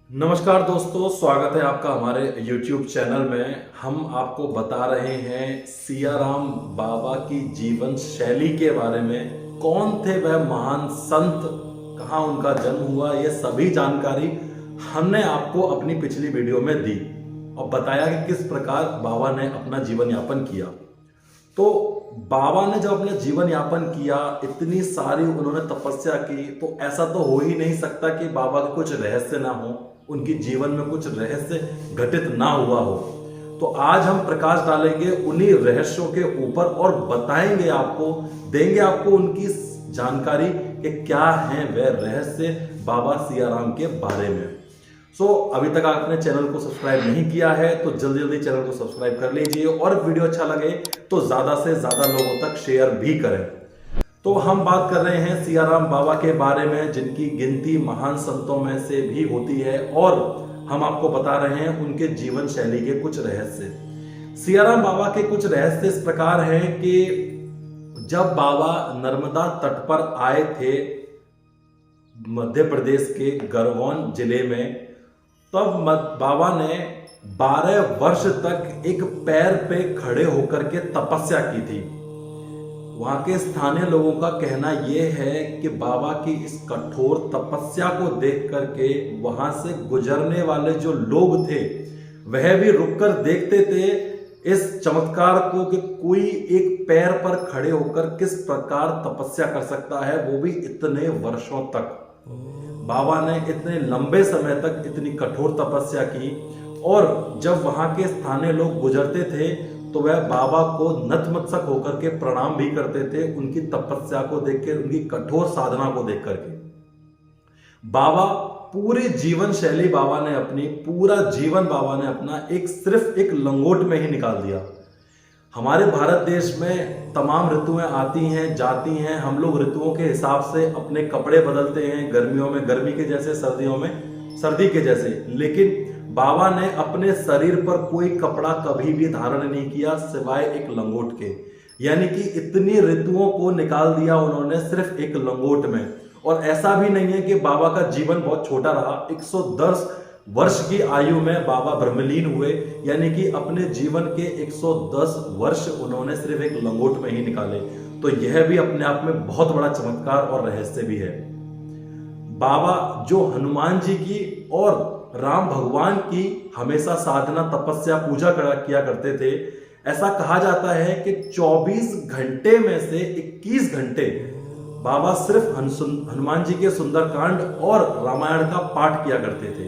नमस्कार दोस्तों, स्वागत है आपका हमारे YouTube चैनल में। हम आपको बता रहे हैं सियाराम बाबा की जीवन शैली के बारे में। कौन थे वह महान संत, कहाँ उनका जन्म हुआ, ये सभी जानकारी हमने आपको अपनी पिछली वीडियो में दी और बताया कि किस प्रकार बाबा ने अपना जीवन यापन किया। तो बाबा ने जब अपना जीवन यापन किया, इतनी सारी उन्होंने तपस्या की, तो ऐसा तो हो ही नहीं सकता कि बाबा के कुछ रहस्य ना हो, उनके जीवन में कुछ रहस्य घटित ना हुआ हो। तो आज हम प्रकाश डालेंगे उन्हीं रहस्यों के ऊपर और बताएंगे आपको, देंगे आपको उनकी जानकारी कि क्या है वह रहस्य बाबा सियाराम के बारे में। अभी तक आपने चैनल को सब्सक्राइब नहीं किया है तो जल्दी जल्दी चैनल को सब्सक्राइब कर लीजिए और वीडियो अच्छा लगे तो ज्यादा से ज्यादा लोगों तक शेयर भी करें। तो हम बात कर रहे हैं सियाराम बाबा के बारे में, जिनकी गिनती महान संतों में से भी होती है, और हम आपको बता रहे हैं उनके जीवन शैली के कुछ रहस्य। सियाराम बाबा के कुछ रहस्य इस प्रकार हैं कि जब बाबा नर्मदा तट पर आए थे मध्य प्रदेश के गढ़वाल जिले में, तब बाबा ने 12 वर्ष तक एक पैर पे खड़े होकर के तपस्या की थी। वहां के स्थानीय लोगों का कहना यह है कि बाबा की इस कठोर तपस्या को देख करके वहां से गुजरने वाले जो लोग थे वह भी रुककर देखते थे इस चमत्कार को कि कोई एक पैर पर खड़े होकर किस प्रकार तपस्या कर सकता है, वो भी इतने वर्षों तक। बाबा ने इतने लंबे समय तक इतनी कठोर तपस्या की, और जब वहां के स्थानीय लोग गुजरते थे तो वह बाबा को नतमस्तक होकर के प्रणाम भी करते थे, उनकी तपस्या को देख के, उनकी कठोर साधना को देख करके। बाबा पूरी जीवन शैली बाबा ने अपनी, पूरा जीवन बाबा ने अपना सिर्फ एक लंगोट में ही निकाल दिया। हमारे भारत देश में तमाम ऋतुएं आती हैं जाती हैं, हम लोग ऋतुओं के हिसाब से अपने कपड़े बदलते हैं, गर्मियों में गर्मी के जैसे, सर्दियों में सर्दी के जैसे, लेकिन बाबा ने अपने शरीर पर कोई कपड़ा कभी भी धारण नहीं किया सिवाय एक लंगोट के। यानी कि इतनी ऋतुओं को निकाल दिया उन्होंने सिर्फ एक लंगोट में। और ऐसा भी नहीं है कि बाबा का जीवन बहुत छोटा रहा, 110 वर्ष की आयु में बाबा ब्रह्मलीन हुए, यानी कि अपने जीवन के 110 वर्ष उन्होंने सिर्फ एक लंगोट में ही निकाले। तो यह भी अपने आप में बहुत बड़ा चमत्कार और रहस्य भी है। बाबा जो हनुमान जी की और राम भगवान की हमेशा साधना, तपस्या, पूजा किया करते थे, ऐसा कहा जाता है कि 24 घंटे में से 21 घंटे बाबा सिर्फ हनुमान जी के सुंदरकांड और रामायण का पाठ किया करते थे।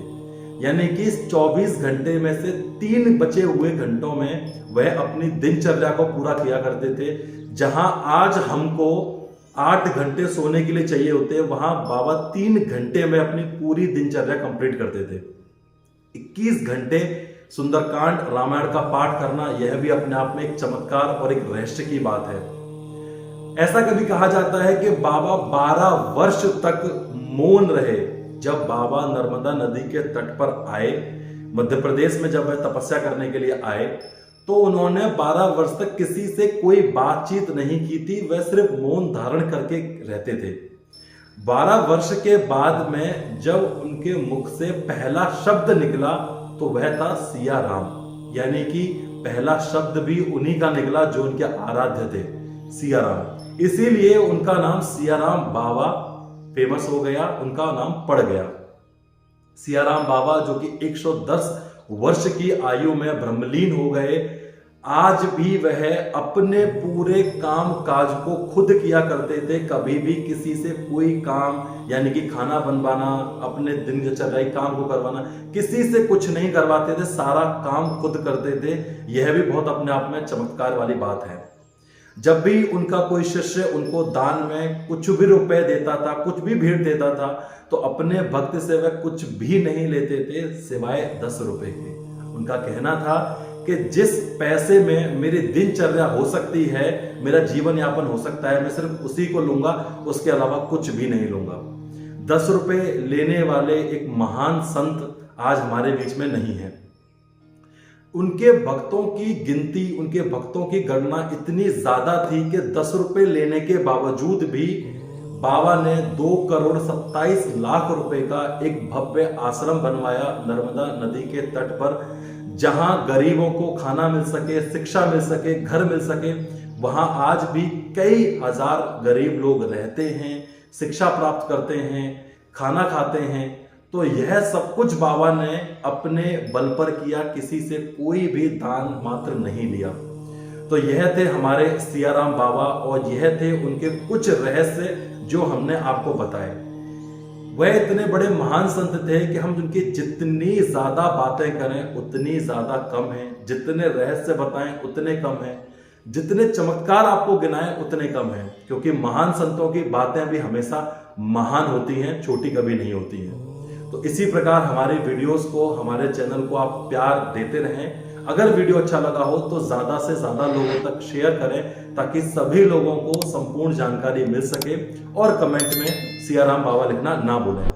यानी कि इस 24 घंटे में से 3 बचे हुए घंटों में वह अपनी दिनचर्या को पूरा किया करते थे। जहां आज हमको 8 घंटे सोने के लिए चाहिए होते हैं, वहां बाबा 3 घंटे में अपनी पूरी दिनचर्या कंप्लीट करते थे। 21 घंटे सुंदरकांड, रामायण का पाठ करना, यह भी अपने आप में एक चमत्कार और एक रहस्य की बात है। ऐसा कभी कहा जाता है कि बाबा 12 वर्ष तक मौन रहे। जब बाबा नर्मदा नदी के तट पर आए, मध्य प्रदेश में जब वह तपस्या करने के लिए आए, तो उन्होंने 12 वर्ष तक किसी से कोई बातचीत नहीं की थी, वह सिर्फ मौन धारण करके रहते थे। 12 वर्ष के बाद में जब उनके मुख से पहला शब्द निकला तो वह था सियाराम। यानी कि पहला शब्द भी उन्हीं का निकला जो उनके आराध्य थे, सियाराम। इसीलिए उनका नाम सियाराम बाबा फेमस हो गया, उनका नाम पड़ गया। सियाराम बाबा जो कि 110 वर्ष की आयु में ब्रह्मलीन हो गए, आज भी वह अपने पूरे काम काज को खुद किया करते थे। कभी भी किसी से कोई काम, यानी कि खाना बनवाना, अपने दिनचर्या काम को करवाना, किसी से कुछ नहीं करवाते थे, सारा काम खुद करते थे। यह भी बहुत अपने आप में चमत्कार वाली बात है। जब भी उनका कोई शिष्य उनको दान में कुछ भी रुपए देता था, कुछ भी भेंट देता था, तो अपने भक्त से वह कुछ भी नहीं लेते थे सिवाय 10 रुपए के। उनका कहना था कि जिस पैसे में मेरी दिनचर्या हो सकती है, मेरा जीवन यापन हो सकता है, मैं सिर्फ उसी को लूंगा, उसके अलावा कुछ भी नहीं लूंगा। 10 रुपए लेने वाले एक महान संत आज हमारे बीच में नहीं है। उनके भक्तों की गिनती, उनके भक्तों की गणना इतनी ज्यादा थी कि 10 रुपए लेने के बावजूद भी बाबा ने 2,27,00,000 रुपए का एक भव्य आश्रम बनवाया नर्मदा नदी के तट पर, जहां गरीबों को खाना मिल सके, शिक्षा मिल सके, घर मिल सके। वहां आज भी कई हजार गरीब लोग रहते हैं, शिक्षा प्राप्त करते हैं, खाना खाते हैं। तो यह सब कुछ बाबा ने अपने बल पर किया, किसी से कोई भी दान मात्र नहीं लिया। तो यह थे हमारे सियाराम बाबा और यह थे उनके कुछ रहस्य जो हमने आपको बताए। वह इतने बड़े महान संत थे कि हम उनकी जितनी ज्यादा बातें करें उतनी ज्यादा कम है, जितने रहस्य बताएं उतने कम है, जितने चमत्कार आपको गिनाएं उतने कम है, क्योंकि महान संतों की बातें भी हमेशा महान होती हैं, छोटी कभी नहीं होती हैं। तो इसी प्रकार हमारे वीडियोस को, हमारे चैनल को आप प्यार देते रहें। अगर वीडियो अच्छा लगा हो तो ज्यादा से ज्यादा लोगों तक शेयर करें, ताकि सभी लोगों को संपूर्ण जानकारी मिल सके। और कमेंट में सियाराम बाबा लिखना ना भूलें।